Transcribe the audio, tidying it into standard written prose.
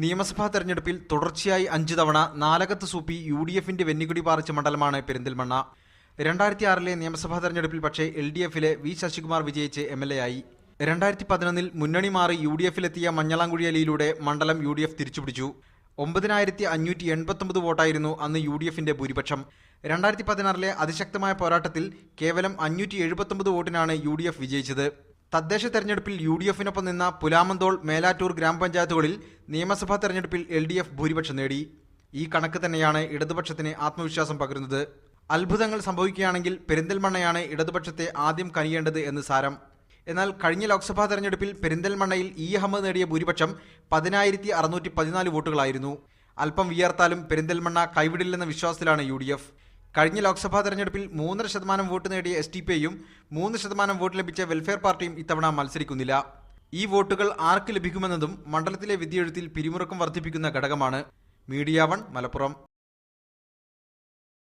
നിയമസഭാ തെരഞ്ഞെടുപ്പിൽ തുടർച്ചയായി 5 തവണ നാലകത്ത് സൂപ്പി UDFന്റെ വെന്നിക്കൊടി പാറിച്ച മണ്ഡലമാണ് പെരിന്തൽമണ്ണ. 2006 നിയമസഭാ തെരഞ്ഞെടുപ്പിൽ പക്ഷേ LDFിലെ വി ശശികുമാർ വിജയിച്ച് MLA ആയി. 2011 മുന്നണി മാറി UDFിലെത്തിയ മഞ്ഞളാംകുഴി അലിയിലൂടെ മണ്ഡലം UDF തിരിച്ചുപിടിച്ചു. 9589 വോട്ടായിരുന്നു അന്ന് UDFന്റെ ഭൂരിപക്ഷം. 2016 അതിശക്തമായ പോരാട്ടത്തിൽ കേവലം 579 വോട്ടിനാണ് UDF വിജയിച്ചത്. തദ്ദേശ തെരഞ്ഞെടുപ്പിൽ UDFനൊപ്പം നിന്ന പുലാമന്തോൾ, മേലാറ്റൂർ ഗ്രാമപഞ്ചായത്തുകളിൽ നിയമസഭാ തെരഞ്ഞെടുപ്പിൽ LDF ഭൂരിപക്ഷം നേടി. ഈ കണക്ക് തന്നെയാണ് ഇടതുപക്ഷത്തിന് ആത്മവിശ്വാസം പകരുന്നത്. അത്ഭുതങ്ങൾ സംഭവിക്കുകയാണെങ്കിൽ പെരിന്തൽമണ്ണയാണ് ഇടതുപക്ഷത്തെ ആദ്യം കനിയേണ്ടത് എന്ന് സാരം. എന്നാൽ കഴിഞ്ഞ ലോക്സഭാ തെരഞ്ഞെടുപ്പിൽ പെരിന്തൽമണ്ണയിൽ അഹമ്മദ് നേടിയ ഭൂരിപക്ഷം 10,614 വോട്ടുകളായിരുന്നു. അല്പം വിയർത്താലും പെരിന്തൽമണ്ണ കൈവിടില്ലെന്ന വിശ്വാസത്തിലാണ് UDF. കഴിഞ്ഞ ലോക്സഭാ തെരഞ്ഞെടുപ്പിൽ 3% വോട്ട് നേടിയ STPയും 3% വോട്ട് ലഭിച്ച വെൽഫെയർ പാർട്ടിയും ഇത്തവണ മത്സരിക്കുന്നില്ല. ഈ വോട്ടുകൾ ആർക്ക് ലഭിക്കുമെന്നതും മണ്ഡലത്തിലെ വിധിയെഴുത്തിൽ പിരിമുറുക്കം വർദ്ധിപ്പിക്കുന്ന ഘടകമാണ്. മീഡിയ 1 മലപ്പുറം.